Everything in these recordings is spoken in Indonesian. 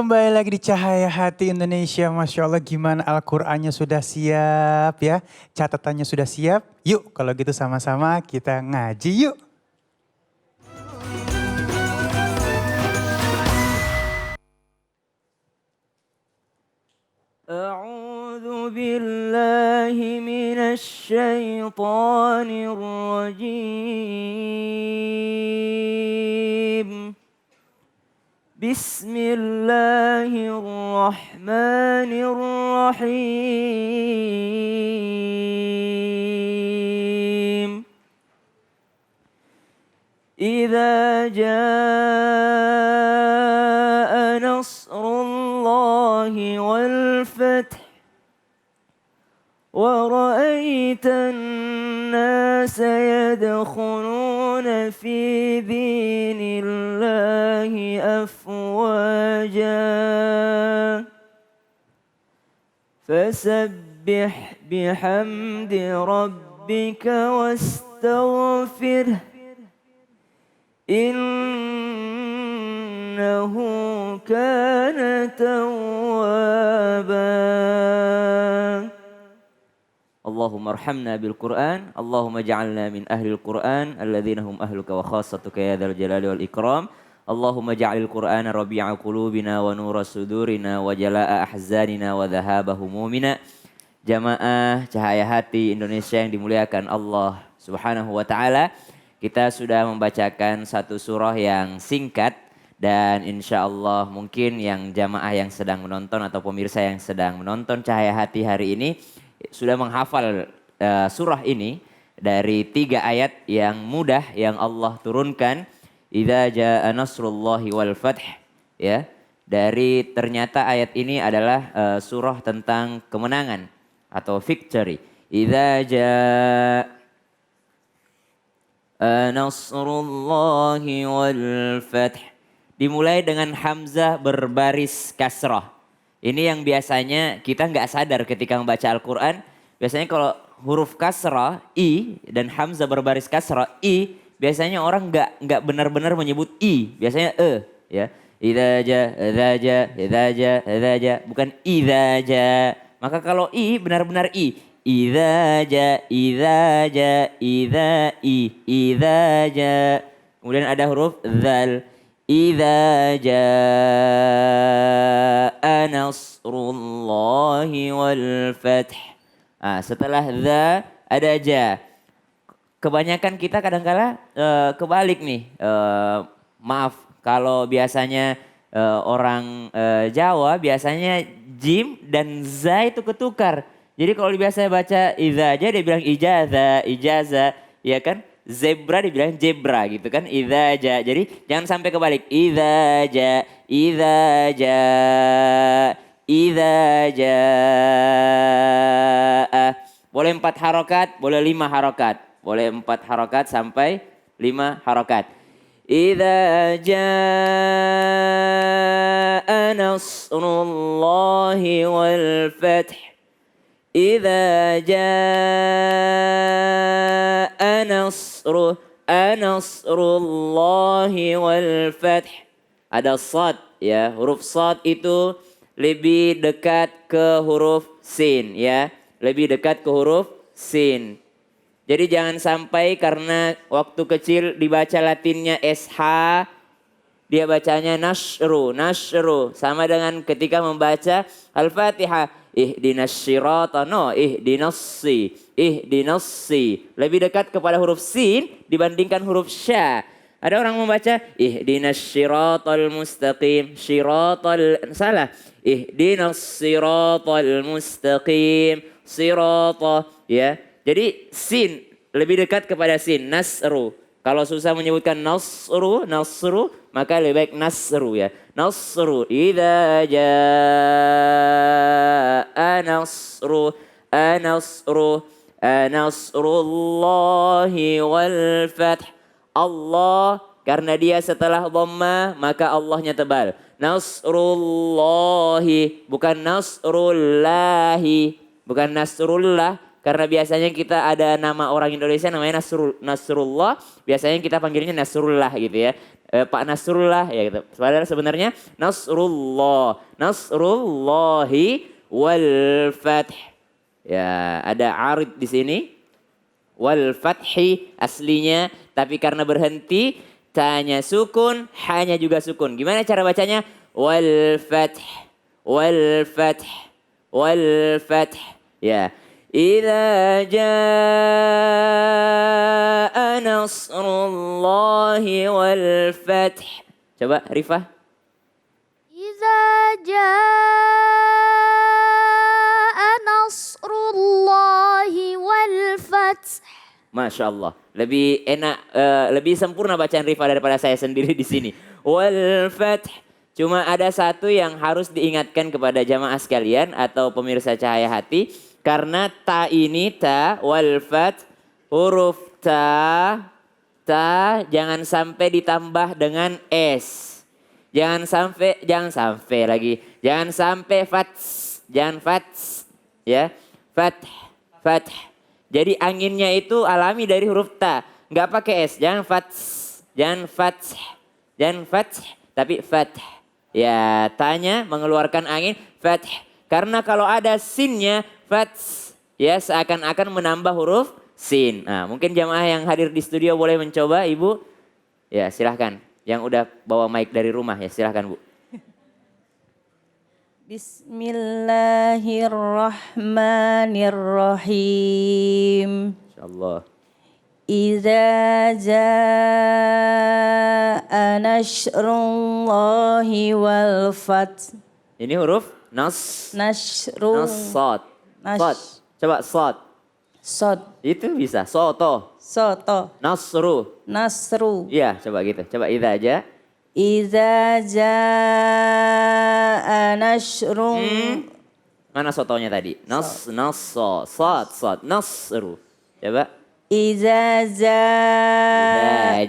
Kembali lagi di Cahaya Hati Indonesia. Masya Allah, gimana Al-Qur'annya sudah siap ya? Catatannya sudah siap? Yuk kalau gitu sama-sama kita ngaji yuk. أعوذ بالله من الشيطان الرجيم بسم الله الرحمن الرحيم إذا جاء نصر الله والفتح ورأيت الناس يدخلون في دين الله أفواجا فسبح بحمد ربك واستغفره إنه كان توابا اللهم ارحمنا بالقرآن اللهم اجعلنا من أهل القرآن الذين هم أهلك وخاصتك يا ذا الجلال والإكرام اللهم اجعل القرآن ربيع قلوبنا ونور صدورنا وجلاء أحزاننا وذهاب همومنا. Jamaah Cahaya Hati Indonesia yang dimuliakan Allah Subhanahu wa taala. Kita sudah membacakan satu surah yang singkat dan insya Allah mungkin yang jamaah yang sedang menonton atau pemirsa yang sedang menonton Cahaya Hati hari ini sudah menghafal surah ini dari 3 ayat yang mudah yang Allah turunkan. Idza jaa nasrullahi wal fath, ya. Dari ternyata ayat ini adalah surah tentang kemenangan atau victory. Idza jaa nasrullahi wal fath. Dimulai dengan hamzah berbaris kasrah. Ini yang biasanya kita nggak sadar ketika membaca Al-Quran. Biasanya kalau huruf kasrah, i, dan hamzah berbaris kasrah, i, biasanya orang nggak benar-benar menyebut i. Biasanya ya. Idza ja, bukan idza ja. Maka kalau i benar-benar i. Idza ja, idza ja. Kemudian ada huruf zal. Idza jaa nasrullahi wal fath. Setelah za ada ja. Kebanyakan kita kadang-kala kebalik nih. Maaf kalau biasanya orang Jawa biasanya jim dan za itu ketukar. Jadi kalau biasa baca idza aja dia bilang ijaza, ya kan? Zebra dibilang zebra gitu kan? Idza ja. Jadi jangan sampai kebalik. Idza ja. Boleh 4 harokat, boleh 5 harokat. Boleh 4 harokat sampai 5 harokat. Idza jaa nasrullahi wal fath. Idza jaa nasrullahi wal fath. Ada sad ya, huruf sad itu lebih dekat ke huruf sin ya, lebih dekat ke huruf sin. Jadi jangan sampai karena waktu kecil dibaca Latinnya SH, dia bacanya nashru. Sama dengan ketika membaca Al-Fatihah. Ihdinas sirata, ihdinassi. Lebih dekat kepada huruf sin dibandingkan huruf sya. Ada orang membaca ihdinas siratal mustaqim. Salah. Ihdinas siratal mustaqim. Sirata, ya. Jadi sin lebih dekat kepada sin, nasru. Kalau susah menyebutkan nasru, maka lebih baik nasru ya. Nasru, idza jaa nasrullahi wal fath. Allah, karena dia setelah dhamma maka Allahnya tebal. Nasrullahi, bukan nasrullahi. Bukan nasrullah, karena biasanya kita ada nama orang Indonesia namanya Nasrullah, biasanya kita panggilnya Nasrullah gitu ya. Pak Nasrullah ya gitu. Padahal sebenarnya Nasrullahi wal fath. Ya, ada arid di sini. Wal fathi aslinya, tapi karena berhenti tanya sukun, hanya juga sukun. Gimana cara bacanya? Wal fath, wal fath, wal fath. Ya. Idza jaa nasrullahi wal fath. Coba Rifah. Idza jaa nasrullahi wal fath. Masya Allah, lebih enak, lebih sempurna bacaan Rifah daripada saya sendiri di sini. Wal fath. Cuma ada satu yang harus diingatkan kepada jamaah sekalian atau pemirsa Cahaya Hati, karena ta ini wal fath, huruf ta jangan sampai ditambah dengan s. Jangan sampai lagi. Jangan sampai fats, jangan fats, ya. Fath. Jadi anginnya itu alami dari huruf ta, nggak pakai s. Jangan fats, tapi fath. Ya, tanya mengeluarkan angin fath. Karena kalau ada sinnya fath, ya seakan-akan menambah huruf sin. Nah, mungkin jamaah yang hadir di studio boleh mencoba, Ibu. Ya, silahkan. Yang udah bawa mic dari rumah ya, silahkan Bu. Bismillahirrahmanirrahim. Insyaallah. Idza jaa nasrullahi wal fath. Ini huruf nas sad. Sad. Coba sad. Sod. Itu bisa. Soto. Soto. Nasru. Iya, coba gitu. Coba idza aja. Idza jaa nasrun. Mana sotonya tadi? Sad. Nasru. Coba. Idza jaa.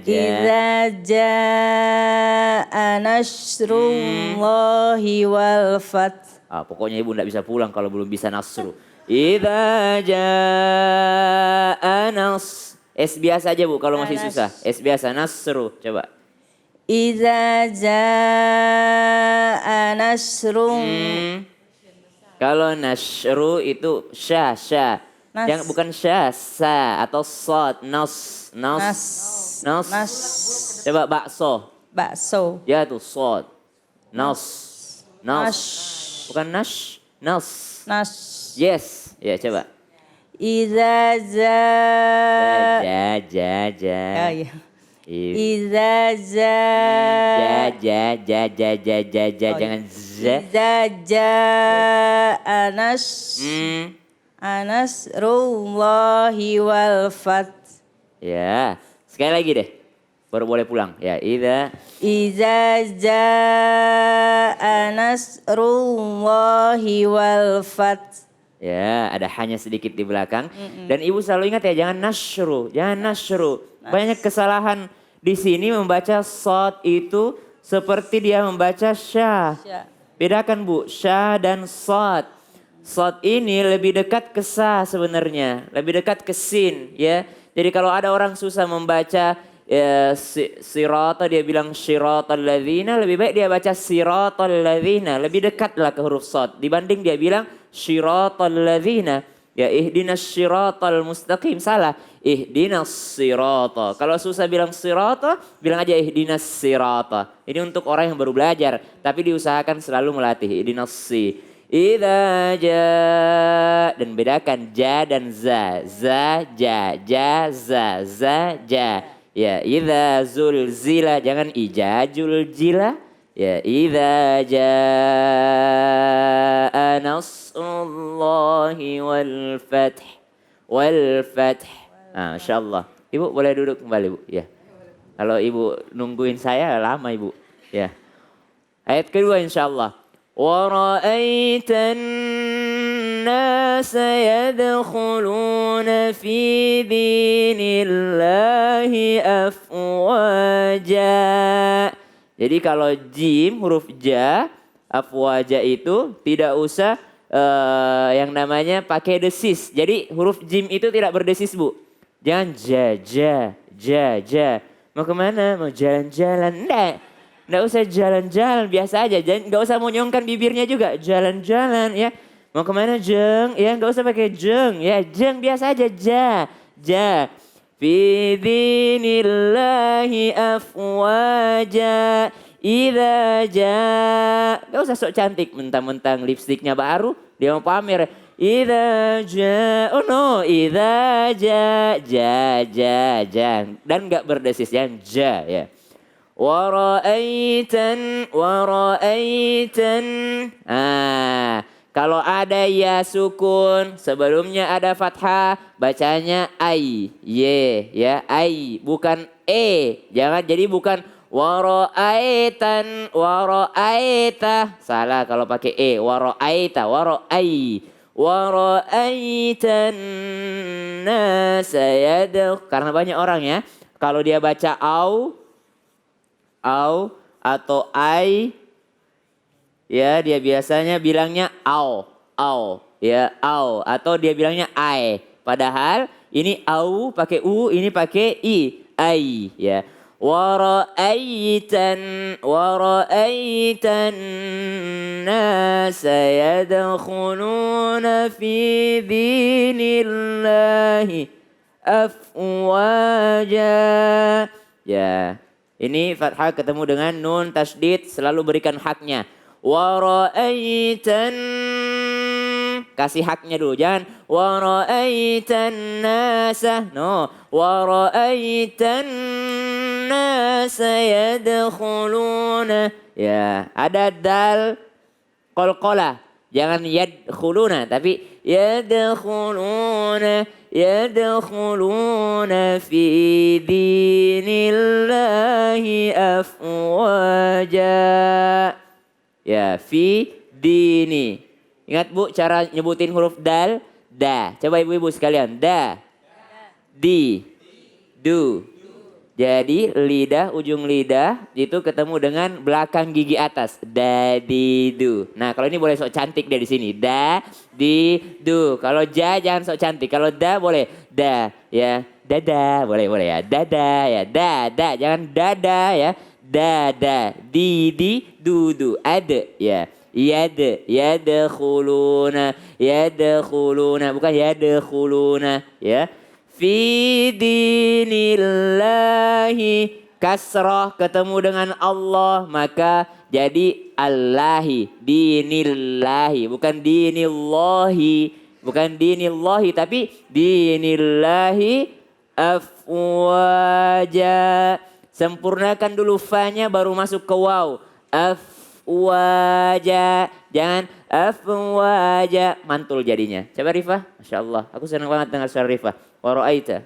Idza jaa nasrullahi wal fath. Pokoknya ibu enggak bisa pulang kalau belum bisa nasru. Idza jaa S biasa aja Bu kalau masih susah. S biasa nasru. Coba. Idza jaa nasrun. Kalau nasru itu sya. Yang bukan sya, sa atau sod, nas. Coba bakso. Ya tuh sod. Nas. Bukan nas. Yes. Ya coba. Idza jaa. Idza jaa. Jangan za. Idza jaa nasrullahi wal fath. Ya, sekali lagi deh. Baru boleh pulang. Ya, idza jaa nasrullahi wal fath. Ya, ada hanya sedikit di belakang. Dan ibu selalu ingat ya, jangan nasru. Banyak kesalahan di sini membaca sod itu seperti dia membaca syah. Bedakan Bu, syah dan sod. Sod ini lebih dekat ke sa sebenarnya, lebih dekat ke sin ya. Jadi kalau ada orang susah membaca sirata, dia bilang syiratal ladzina, lebih baik dia baca siratal ladzina, lebih dekatlah ke huruf sod dibanding dia bilang syiratal ladzina. Ya ihdinas syiratal mustaqim, salah. Ihdinas sirata. Kalau susah bilang sirata, bilang aja ihdinas sirata. Ini untuk orang yang baru belajar, tapi diusahakan selalu melatih ihdinas si. Idza jaa, dan bedakan ja dan za. Za, ja, za, ja. Ya, idza zulzila, jangan ijajul jila. Ya, idza jaa nasrullahi wal fath. Nah, insyaallah. Ibu boleh duduk kembali, Bu. Ya. Kalau Ibu nungguin saya lama, Ibu. Ya. Ayat kedua insyaallah. وَرَأَيْتَ النَّاسَ يَدْخُلُونَ فِي دِينِ اللَّهِ أَفْوَاجًا. Jadi kalau jim huruf ja, afwaja itu tidak usah yang namanya pakai desis. Jadi huruf jim itu tidak berdesis, Bu. Jangan ja. Mau kemana? Mau jalan-jalan? Nggak usah jalan-jalan, biasa aja. Nggak usah monyongkan bibirnya juga. Jalan-jalan ya. Mau kemana jeng? Ya nggak usah pakai jeng. Ya jeng biasa aja. Ja. Fi dinillahi afwaja. Idza ja. Nggak usah sok cantik. Mentang-mentang lipstiknya baru. Dia mau pamer. Idza ja. Oh no. Idza ja. Dan nggak berdesis. Yang ja ya. Wara'aitan. Kalau ada ya sukun, sebelumnya ada fathah, bacanya ai, ye, ya, ai, bukan e. Jangan jadi bukan wara'aitan, salah kalau pakai e, wara'aitan nasa karena banyak orang ya. Kalau dia baca au atau ai, ya dia biasanya bilangnya au ya au atau dia bilangnya ai. Padahal ini au pakai u, ini pakai i, ai ya. Wara'aitan nasa yadkhuluna fi dinillahi afwaja. Ya. Ini fathah ketemu dengan nun tasydid, selalu berikan haknya. Wara'aitan, kasih haknya dulu, jangan wara'aitan nasa. No, wara'aitan nasa yadkhuluna. Ya, ada dal qalqalah. Jangan yadkhuluna tapi yadkhuluna fi dinillahi afwaja. Ya, fi dini. Ingat Bu cara nyebutin huruf dal, da. Coba ibu-ibu sekalian, da, di, du. Jadi lidah, ujung lidah itu ketemu dengan belakang gigi atas. Da, di, du. Nah kalau ini boleh sok cantik deh di sini. Da, di, du. Kalau ja jangan sok cantik. Kalau da boleh. Da, ya. Dada, boleh ya. Dada, ya. Dada, jangan dada ya. Dada, di, du. Ada, ya. Yadkhuluna. Bukan yadkhuluna, ya. Fi dinillahi, kasrah ketemu dengan Allah maka jadi Allahi, dinillahi, bukan dinillahi tapi dinillahi afwaja. Sempurnakan dulu fa-nya baru masuk ke waw. Afwaja, jangan afwaja, mantul jadinya. Coba Rifah, Masya Allah, aku senang banget dengar suara Rifah. Wara'aita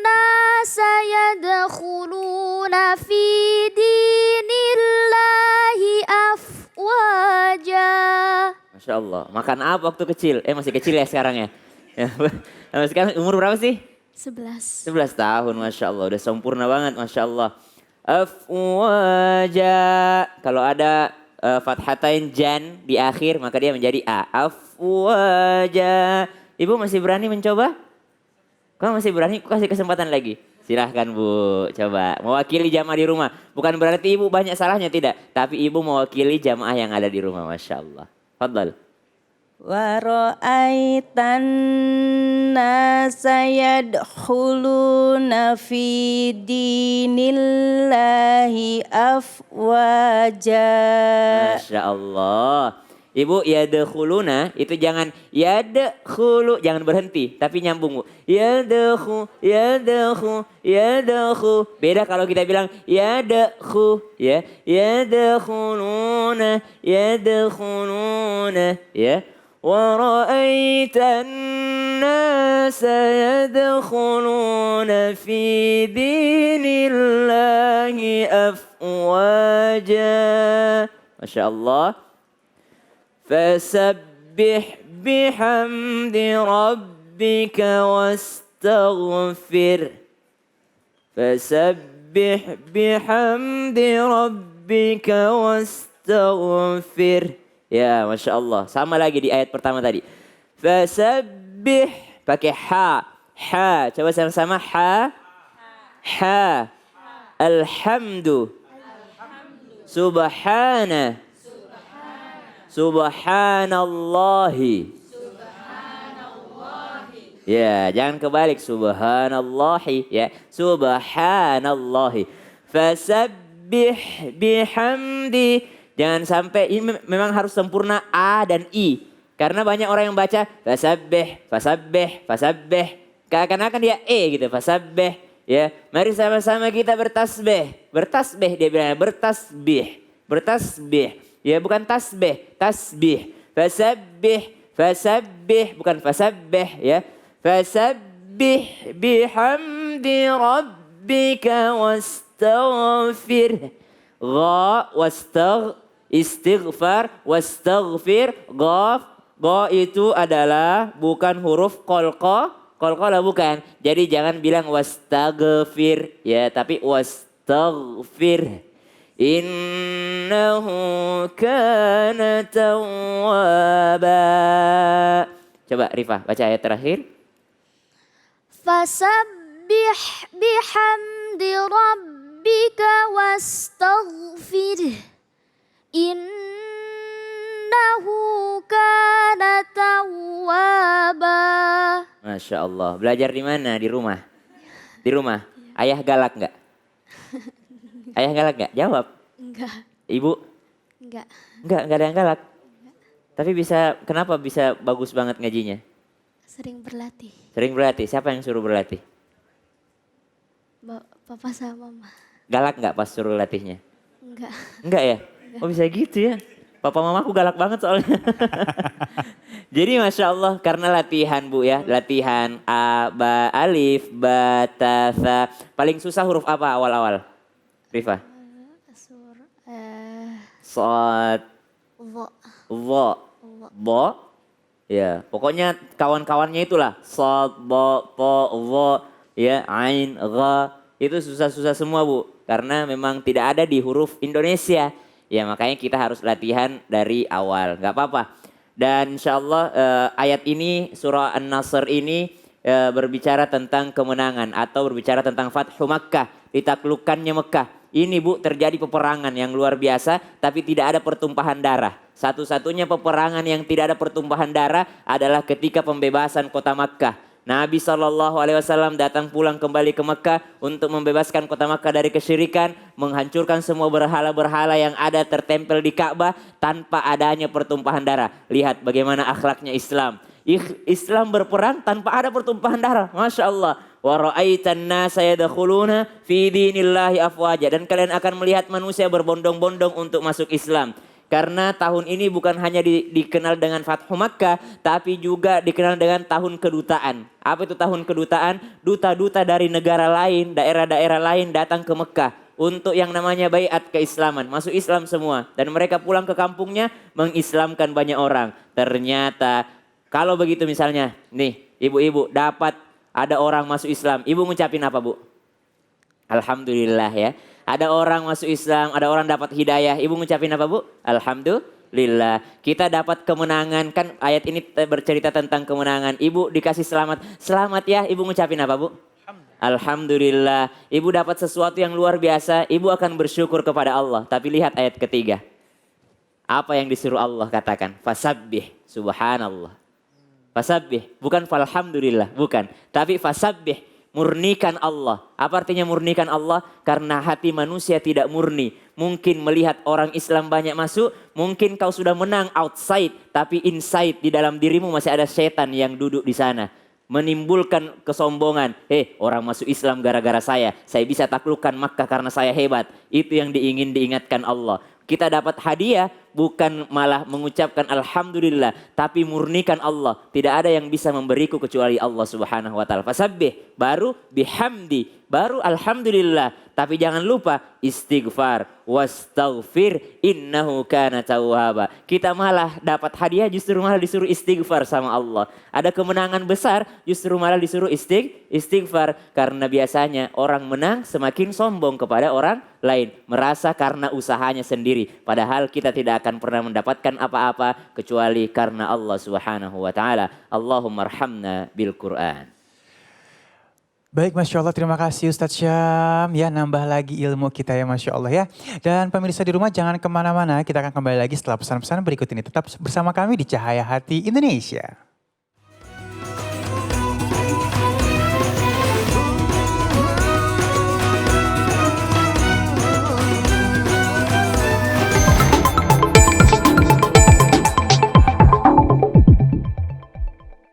nasa yadkhuluna fi dinillahi afwaja. Masya Allah. Makan apa waktu kecil? Masih kecil ya sekarang ya? Sekarang umur berapa sih? 11. 11 tahun, Masya Allah. Udah sempurna banget, Masya Allah. Afwaja. Kalau ada fathatain jan di akhir maka dia menjadi a. Afwaja. Ibu masih berani mencoba? Kamu masih berani? Aku kasih kesempatan lagi. Silahkan Bu, coba. Mewakili jamaah di rumah. Bukan berarti ibu banyak salahnya, tidak. Tapi ibu mewakili jamaah yang ada di rumah, Masya Allah. Fadlal. Wara'aitan nasa yadkhuluna fi dinillahi afwaja. Masya Allah. Ibu yadkhuluna itu jangan yadkhulu, jangan berhenti tapi nyambung Bu. Yadkhu. Beda kalau kita bilang yadkhu ya. Yadkhuluna ya. Wara'aitan nasa yadkhuluna fi dinillahi afwaja. Masya Allah. Fasabbih bihamdi rabbika wastaghfir. Fasabbih bihamdi rabbika wastaghfir. wastaghfir. Ya, Masya Allah. Sama lagi di ayat pertama tadi. Fasabbih. Pakai ha. Ha. Coba sama-sama ha. Ha. Alhamdu. Subhana. Subhanallahi. Ya, jangan kebalik. Subhanallahi. Ya, subhanallahi. Fasabbih bihamdi. Jangan sampai, ini memang harus sempurna A dan I. Karena banyak orang yang baca fasabbih, fasabbih, fasabbih. Seakan-akan dia E gitu, fasabbih. Ya, mari sama-sama kita bertasbih. Bertasbih dia bilang, bertasbih. Bertasbih. Ya, bukan tasbih, tasbih. Fasabbih, fasabbih, bukan fasabbih ya. Fasabbih bihamdi rabbika wastaghfir. Gha istighfar, wastaghfir, ghaf. Gha itu adalah bukan huruf qalqa. Qalqalah bukan. Jadi jangan bilang wastaghfir ya, tapi wastaghfir. Innahu kana tawwaba. Coba Rifah baca ayat terakhir. Fasabbih bihamdi rabbika wastaghfir. Innahu kana tawwaba. Masya Allah. Belajar di mana? Di rumah? Di rumah? Ayah galak nggak? Ayah galak nggak? Jawab. Enggak, Ibu? enggak. Nggak ada yang galak. Tapi kenapa bisa bagus banget ngajinya? Sering berlatih. Sering berlatih. Siapa yang suruh berlatih? Papa sama mama. Galak nggak pas suruh latihnya? Enggak. Enggak ya? Oh bisa gitu ya? Papa mamaku galak banget soalnya. Jadi Masya Allah karena latihan Bu ya. Latihan A, Ba, Alif, Ba, Ta, Tha. Paling susah huruf apa awal-awal? Rifah? Sod, Wo. Wo, Bo. Ya pokoknya kawan-kawannya itulah. Sod, Bo, Po, Wo. Ya Ain, Gha. Itu susah-susah semua Bu. Karena memang tidak ada di huruf Indonesia. Ya makanya kita harus latihan dari awal. Gak apa-apa. Dan insya Allah ayat ini surah An-Nasr ini berbicara tentang kemenangan. Atau berbicara tentang Fathu Makkah. Ditaklukkannya Mekah. Ini Bu terjadi peperangan yang luar biasa tapi tidak ada pertumpahan darah. Satu-satunya peperangan yang tidak ada pertumpahan darah adalah ketika pembebasan kota Makkah. Nabi SAW datang pulang kembali ke Mekah untuk membebaskan kota Mekah dari kesyirikan, menghancurkan semua berhala-berhala yang ada tertempel di Ka'bah tanpa adanya pertumpahan darah. Lihat bagaimana akhlaknya Islam. Islam berperang tanpa ada pertumpahan darah. Masya Allah. Wa ra'aitan nasa yadkhuluna fi dinillahi afwaja. Dan kalian akan melihat manusia berbondong-bondong untuk masuk Islam. Karena tahun ini bukan hanya dikenal dengan Fathu Makkah, tapi juga dikenal dengan tahun kedutaan. Apa itu tahun kedutaan? Duta-duta dari negara lain, daerah-daerah lain datang ke Mekah untuk yang namanya baiat keislaman, masuk Islam semua. Dan mereka pulang ke kampungnya mengislamkan banyak orang. Ternyata kalau begitu misalnya, nih ibu-ibu dapat ada orang masuk Islam, ibu ngucapin apa Bu? Alhamdulillah ya. Ada orang masuk Islam, ada orang dapat hidayah. Ibu ngucapin apa Bu? Alhamdulillah. Kita dapat kemenangan. Kan ayat ini bercerita tentang kemenangan. Ibu dikasih selamat. Selamat ya. Ibu ngucapin apa Bu? Alhamdulillah. Ibu dapat sesuatu yang luar biasa. Ibu akan bersyukur kepada Allah. Tapi lihat ayat ketiga. Apa yang disuruh Allah katakan? Fasabbih. Subhanallah. Fasabbih. Bukan falhamdulillah. Bukan. Tapi fasabbih. Murnikan Allah. Apa artinya murnikan Allah? Karena hati manusia tidak murni. Mungkin melihat orang Islam banyak masuk, mungkin kau sudah menang outside, tapi inside di dalam dirimu masih ada setan yang duduk di sana. Menimbulkan kesombongan. Orang masuk Islam gara-gara saya bisa taklukkan Makkah karena saya hebat. Itu yang diingatkan Allah. Kita dapat hadiah, bukan malah mengucapkan alhamdulillah, tapi murnikan Allah. Tidak ada yang bisa memberiku kecuali Allah Subhanahu wa taala. Fasabbih, baru bihamdi, baru alhamdulillah. Tapi jangan lupa istighfar, wastaghfir innahu kana tawwaba. Kita malah dapat hadiah justru malah disuruh istighfar sama Allah. Ada kemenangan besar justru malah disuruh istighfar. Karena biasanya orang menang semakin sombong kepada orang lain. Merasa karena usahanya sendiri. Padahal kita tidak akan pernah mendapatkan apa-apa kecuali karena Allah Subhanahu wa taala. Allahumma arhamna bil Qur'an. Baik, Masya Allah, terima kasih Ustadz Syam. Ya, nambah lagi ilmu kita ya, Masya Allah ya. Dan pemirsa di rumah jangan kemana-mana, kita akan kembali lagi setelah pesan-pesan berikut ini. Tetap bersama kami di Cahaya Hati Indonesia.